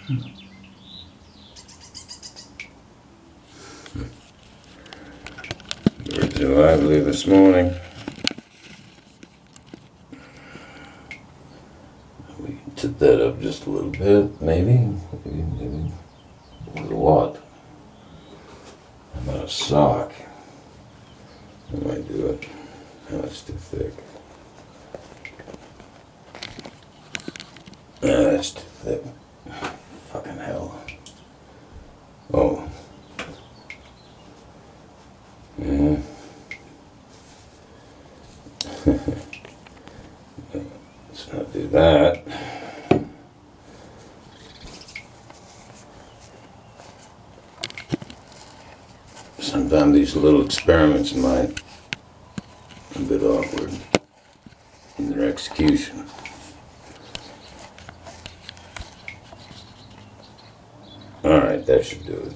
Birds are lively this morning. We can tip that up just a little bit, maybe with what? How about a sock? I might do it. No, that's too thick. That's too thick. Fucking hell. Oh. Yeah. Let's not do that. Sometimes these little experiments might be a bit awkward in their execution. Alright, that should do it.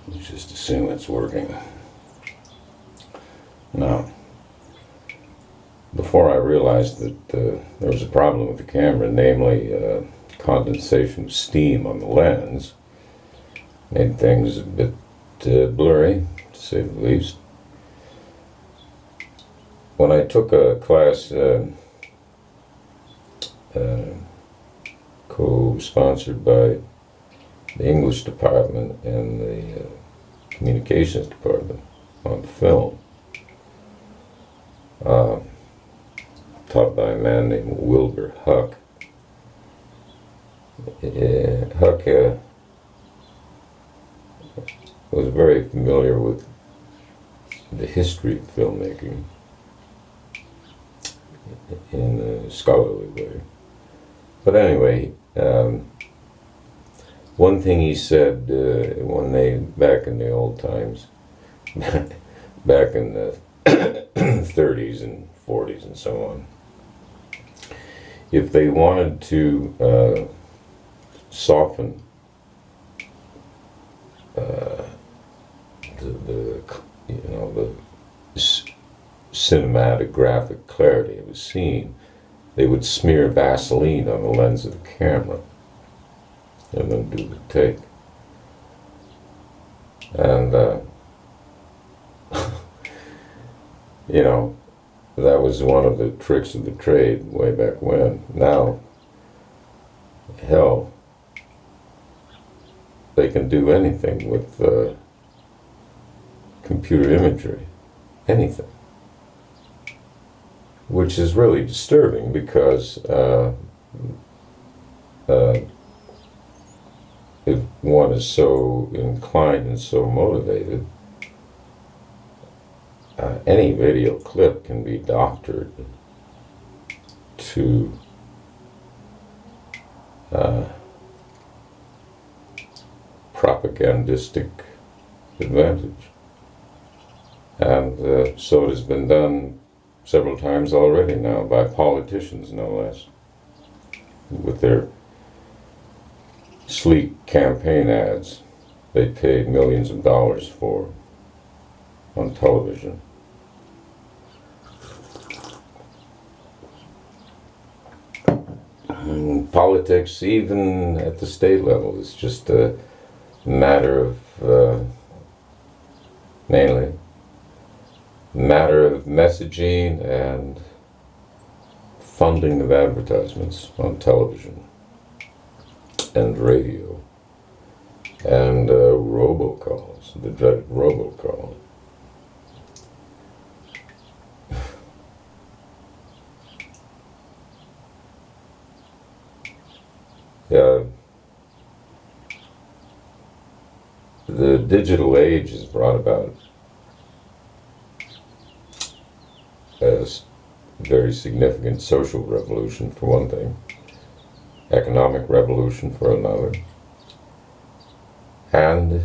Let's just assume it's working. Now, before I realized that there was a problem with the camera, namely condensation of steam on the lens, made things a bit blurry, to say the least. When I took a class co-sponsored by the English department and the communications department on film, taught by a man named Wilbur Huck. Huck was very familiar with the history of filmmaking in a scholarly way. But anyway, one thing he said back in the old times, back in the 30s and 40s and so on, if they wanted to soften the cinematic graphic clarity of a scene, they would smear Vaseline on the lens of the camera and then do the take. And that was one of the tricks of the trade way back when. Now, hell, they can do anything with computer imagery, anything, which is really disturbing because if one is so inclined and so motivated, any video clip can be doctored to propagandistic advantage. And so it has been done several times already now by politicians, no less, with their sleek campaign ads they paid millions of dollars for on television. And politics, even at the state level, is just a matter of mainly matter of messaging and funding of advertisements on television and radio and robocalls, the dreaded robocall. Yeah, the digital age has brought about a very significant social revolution for one thing, economic revolution for another, and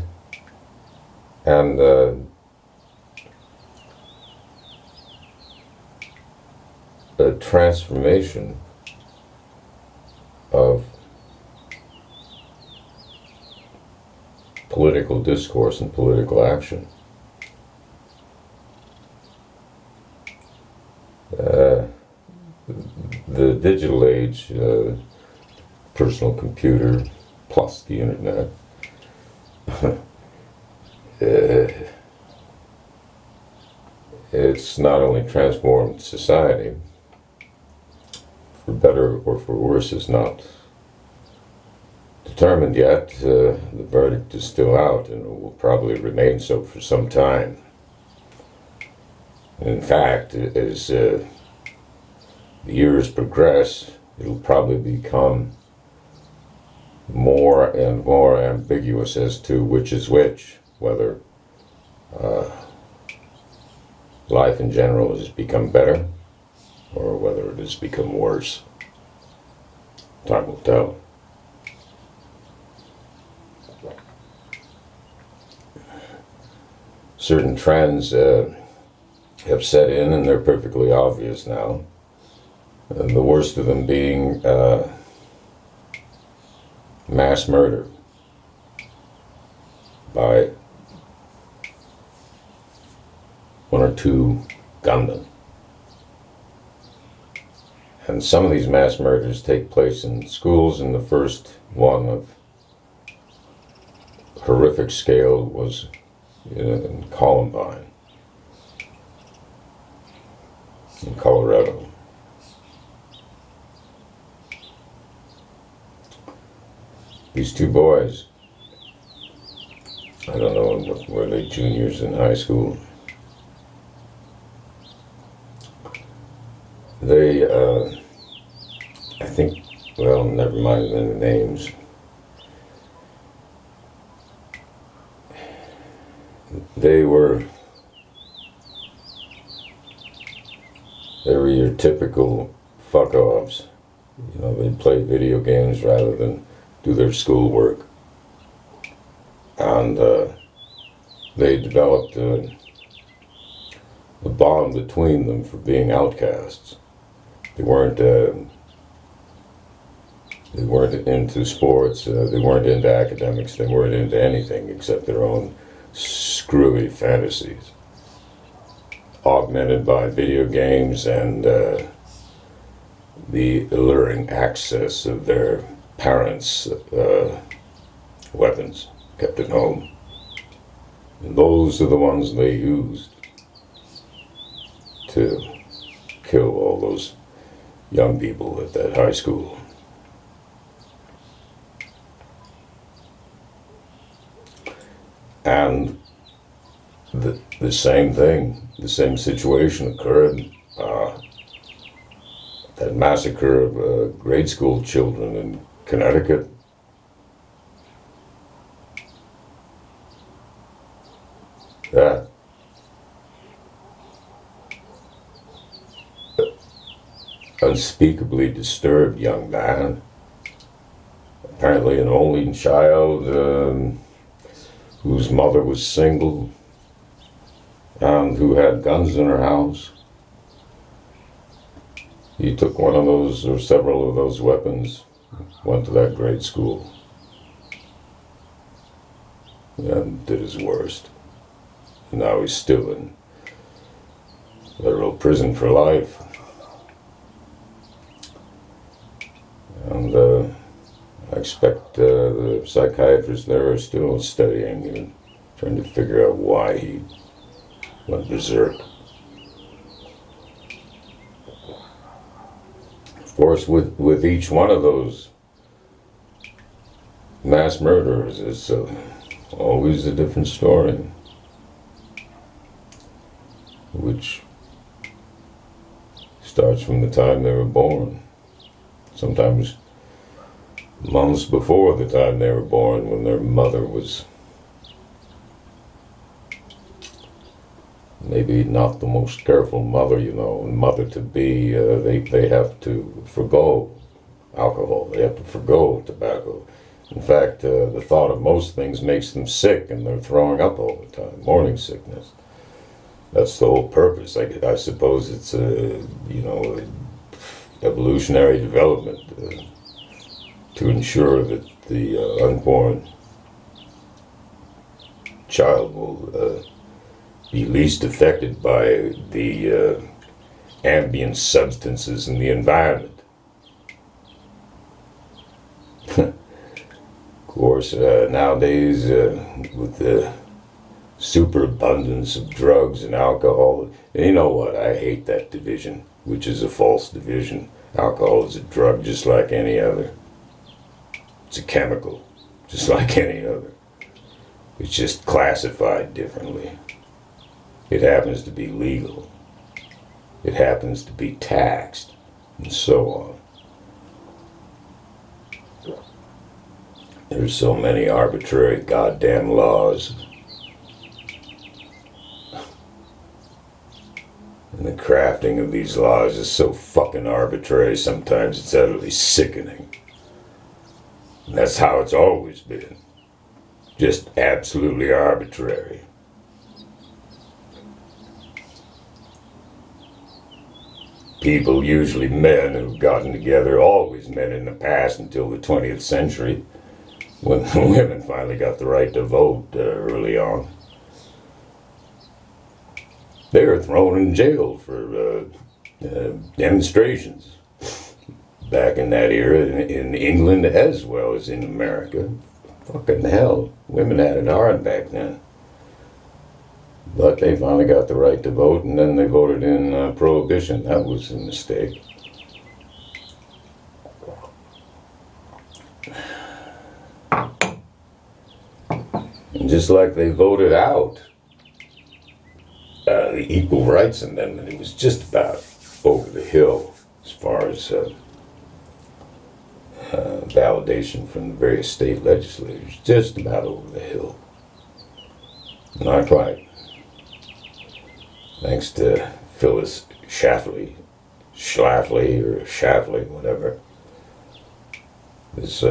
a transformation of political discourse and political action. The digital age personal computer plus the internet. It's not only transformed society, for better or for worse is not determined yet. The verdict is still out, and it will probably remain so for some time. In fact, as the years progress, it'll probably become more and more ambiguous as to which is which, whether life in general has become better or whether it has become worse. Time will tell. Certain trends have set in, and they're perfectly obvious now. And the worst of them being mass murder by one or two gunmen. And some of these mass murders take place in schools, and the first one of horrific scale was in Columbine, in Colorado. These two boys, I don't know, were they juniors in high school? They, I think, well, never mind the names. They were your typical fuck-offs. You know, they play video games rather than do their schoolwork. And they developed a bond between them for being outcasts. They weren't into sports, they weren't into academics, they weren't into anything except their own screwy fantasies, augmented by video games and the alluring access of their parents' weapons kept at home. And those are the ones they used to kill all those young people at that high school. And the same thing, the same situation occurred. That massacre of grade school children in Connecticut. That unspeakably disturbed young man, apparently an only child, whose mother was single and who had guns in her house. He took one of those, or several of those weapons, went to that grade school and did his worst. And now he's still in federal prison for life. And I expect the psychiatrists there are still studying and trying to figure out why he went berserk. Of course, with each one of those mass murderers, it's always a different story, which starts from the time they were born. Sometimes months before the time they were born, when their mother was maybe not the most careful mother, you know, and mother-to-be, they have to forgo alcohol, they have to forgo tobacco. In fact, the thought of most things makes them sick, and they're throwing up all the time, morning sickness. That's the whole purpose. I suppose it's evolutionary development to ensure that the unborn child will be least affected by the ambient substances in the environment. Of course, nowadays, with the superabundance of drugs and alcohol, and you know what? I hate that division, which is a false division. Alcohol is a drug just like any other. It's a chemical, just like any other. It's just classified differently. It happens to be legal. It happens to be taxed, and so on. There's so many arbitrary goddamn laws. And the crafting of these laws is so fucking arbitrary, sometimes it's utterly sickening. And that's how it's always been. Just absolutely arbitrary. People, usually men who've gotten together, always men in the past until the 20th century, when women finally got the right to vote early on. They were thrown in jail for demonstrations back in that era, in England as well as in America. Fucking hell, women had it hard back then. But they finally got the right to vote, and then they voted in prohibition. That was a mistake. And just like they voted out the Equal Rights Amendment, it was just about over the hill as far as validation from the various state legislators. Just about over the hill. Not quite. Thanks to Phyllis Schlafly, whatever. This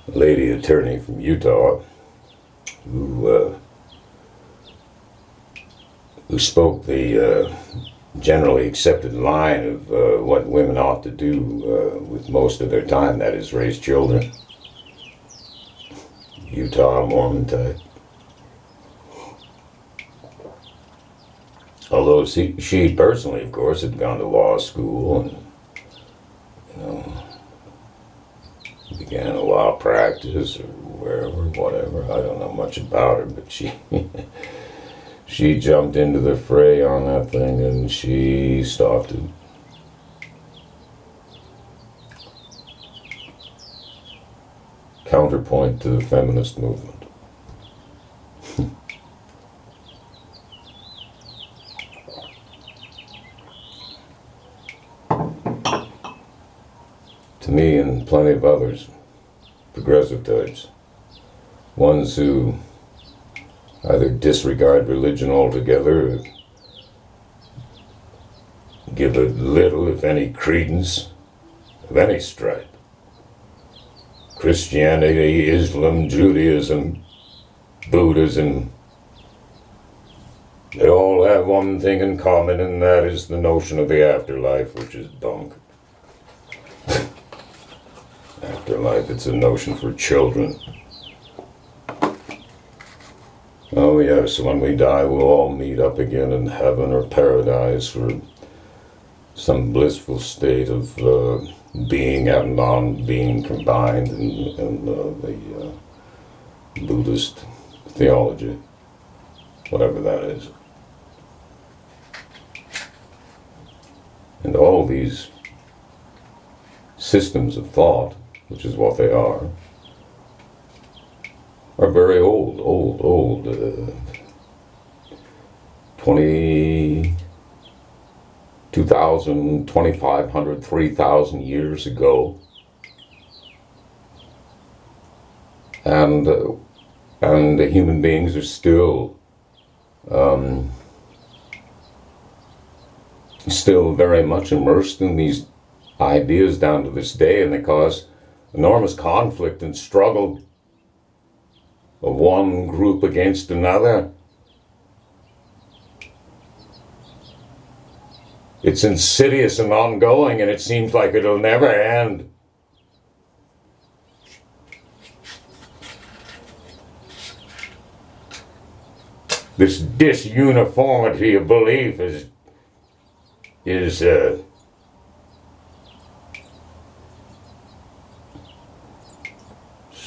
lady attorney from Utah who spoke the generally accepted line of what women ought to do with most of their time, that is, raise children. Utah Mormon type. Although she personally, of course, had gone to law school and, you know, began a law practice or wherever, whatever. I don't know much about her, but she she jumped into the fray on that thing and she stopped it. Counterpoint to the feminist movement. To me and plenty of others, progressive types, ones who either disregard religion altogether or give it little, if any, credence of any stripe. Christianity, Islam, Judaism, Buddhism, they all have one thing in common, and that is the notion of the afterlife, which is bunk. Afterlife, it's a notion for children. Oh yes, when we die we'll all meet up again in heaven or paradise or some blissful state of being and non-being combined in the Buddhist theology, whatever that is. And all these systems of thought, which is what they are very old, 2,000, 2,500, 3,000 years ago. And the human beings are still very much immersed in these ideas down to this day, and they cause enormous conflict and struggle of one group against another. It's insidious and ongoing, and it seems like it'll never end. This disuniformity of belief is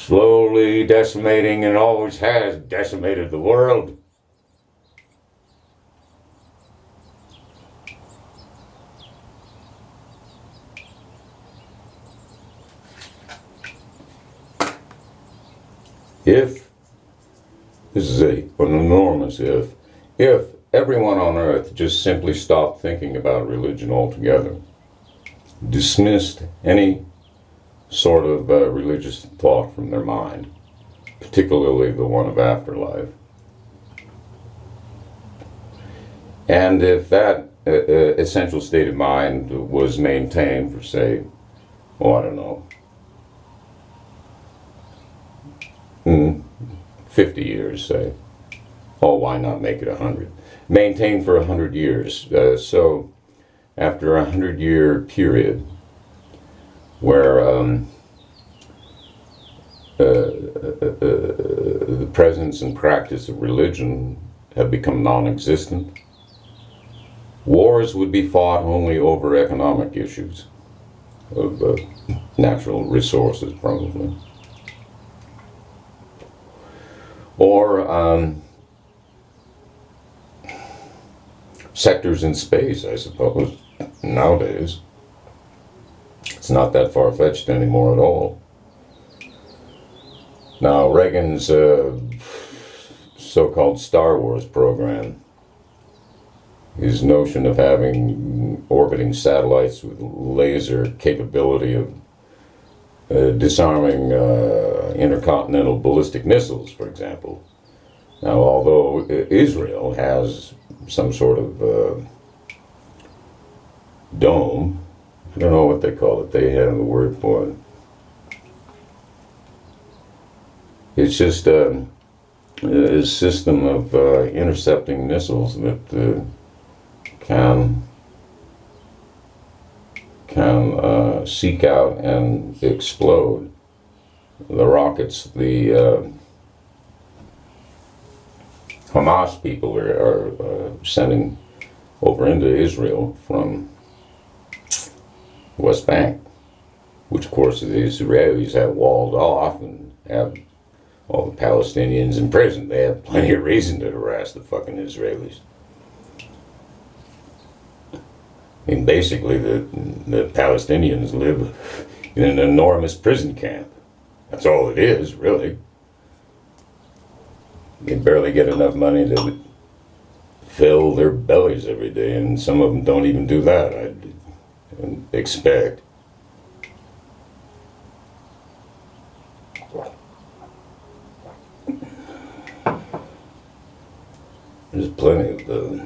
slowly decimating and always has decimated the world. If, this is an enormous if everyone on earth just simply stopped thinking about religion altogether, dismissed any sort of religious thought from their mind, particularly the one of afterlife, and if that essential state of mind was maintained for, say, I don't know, 50 years, say. Why not make it 100? Maintained for 100 years. So after a 100-year period where the presence and practice of religion have become non-existent, wars would be fought only over economic issues of natural resources, probably. Or sectors in space, I suppose, nowadays. It's not that far-fetched anymore at all. Now, Reagan's so-called Star Wars program, his notion of having orbiting satellites with laser capability of disarming intercontinental ballistic missiles, for example. Now, although Israel has some sort of dome, I don't know what they call it, they have a word for it. It's just a system of intercepting missiles that can seek out and explode the rockets the Hamas people are sending over into Israel from West Bank, which of course the Israelis have walled off and have all the Palestinians in prison. They have plenty of reason to harass the fucking Israelis. I mean, basically the Palestinians live in an enormous prison camp. That's all it is, really. They barely get enough money to fill their bellies every day, and some of them don't even do that, I'd expect. There's plenty of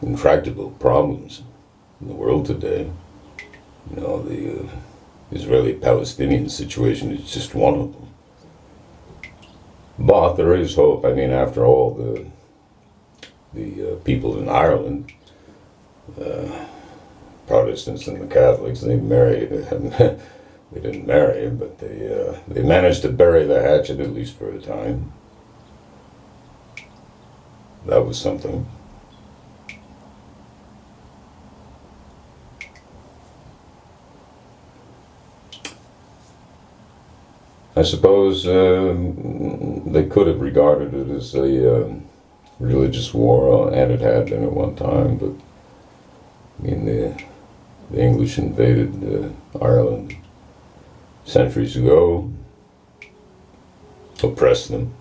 intractable problems in the world today. You know, the Israeli-Palestinian situation is just one of them. But there is hope. I mean, after all, the people in Ireland, Protestants and the Catholics, they married. They didn't marry, but they managed to bury the hatchet, at least for a time. That was something. I suppose they could have regarded it as a religious war, and it had been at one time, but I mean, the English invaded Ireland centuries ago, oppressed them,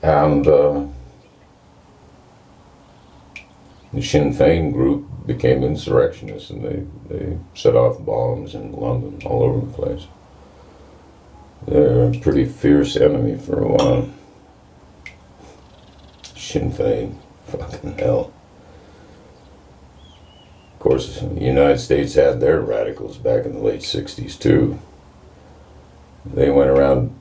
and the Sinn Féin group became insurrectionists, and they set off bombs in London, all over the place. They're a pretty fierce enemy for a while. Sinn Féin, fucking hell. Of course, the United States had their radicals back in the late 60s too. They went around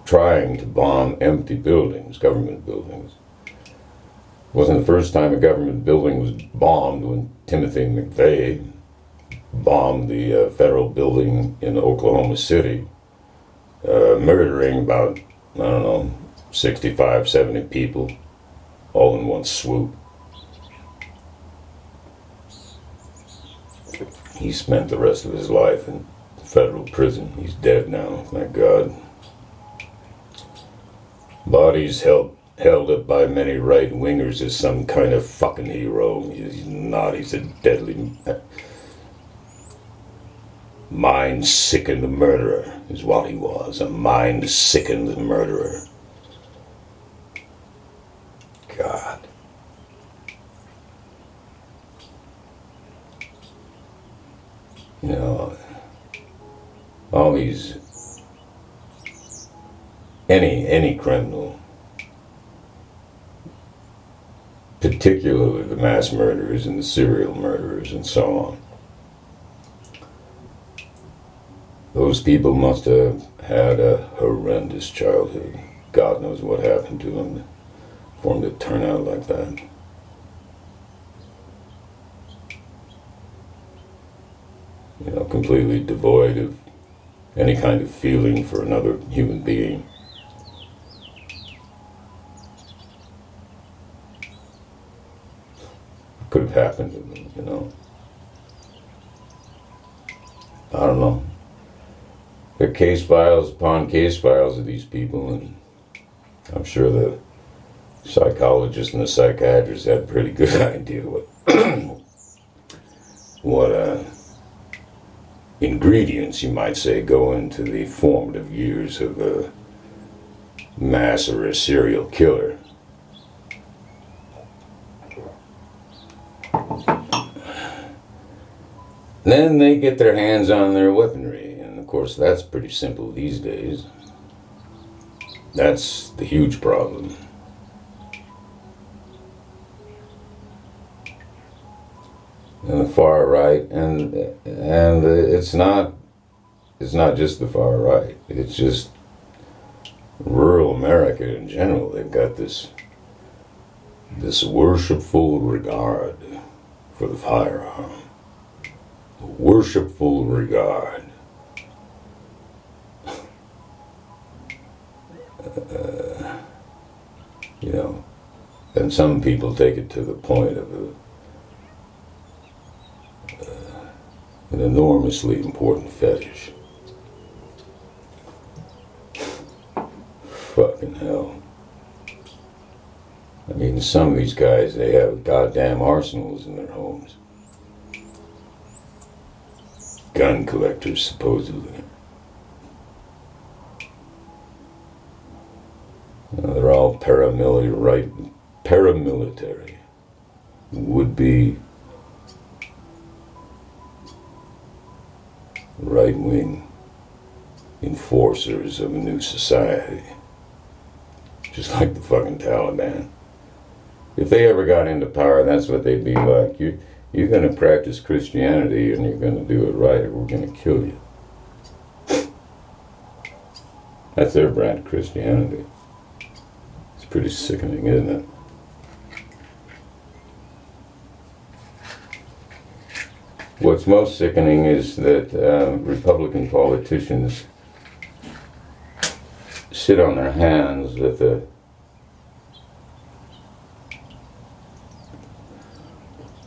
trying to bomb empty buildings, government buildings. It wasn't the first time a government building was bombed when Timothy McVeigh bombed the federal building in Oklahoma City, murdering about, 65, 70 people, all in one swoop. He spent the rest of his life in federal prison. He's dead now, thank God. Body's held up by many right-wingers as some kind of fucking hero. He's not. He's a deadly, mind-sickened murderer is what he was. A mind-sickened murderer. God. You know, all these, any criminal, particularly the mass murderers and the serial murderers and so on, those people must have had a horrendous childhood. God knows what happened to them for them to turn out like that. You know, completely devoid of any kind of feeling for another human being. Could have happened to them, you know. I don't know. There are case files upon case files of these people, and I'm sure the psychologists and the psychiatrists had a pretty good idea what ingredients, you might say, go into the formative years of a mass or a serial killer. Then they get their hands on their weaponry, and of course that's pretty simple these days. That's the huge problem. And the far right, and it's not just the far right. It's just rural America in general. They've got this worshipful regard for the firearm. Worshipful regard. You know, and some people take it to the point of an enormously important fetish. Fucking hell. I mean, some of these guys, they have goddamn arsenals in their homes. Gun collectors, supposedly. They're all paramilitary, would-be right-wing enforcers of a new society. Just like the fucking Taliban. If they ever got into power, that's what they'd be like. You're going to practice Christianity and you're going to do it right or we're going to kill you. That's their brand of Christianity. It's pretty sickening, isn't it? What's most sickening is that Republican politicians sit on their hands with a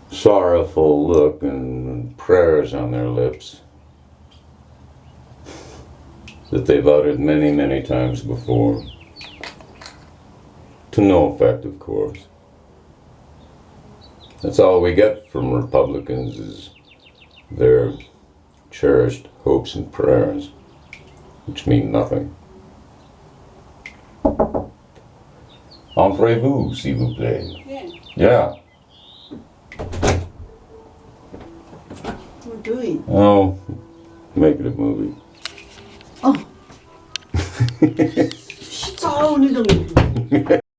sorrowful look and prayers on their lips that they've uttered many, many times before. To no effect, of course. That's all we get from Republicans is their cherished hopes and prayers, which mean nothing. Entrez-vous, s'il vous plaît. Yeah. What are you doing? Oh, making a movie. Oh. 下午你怎么？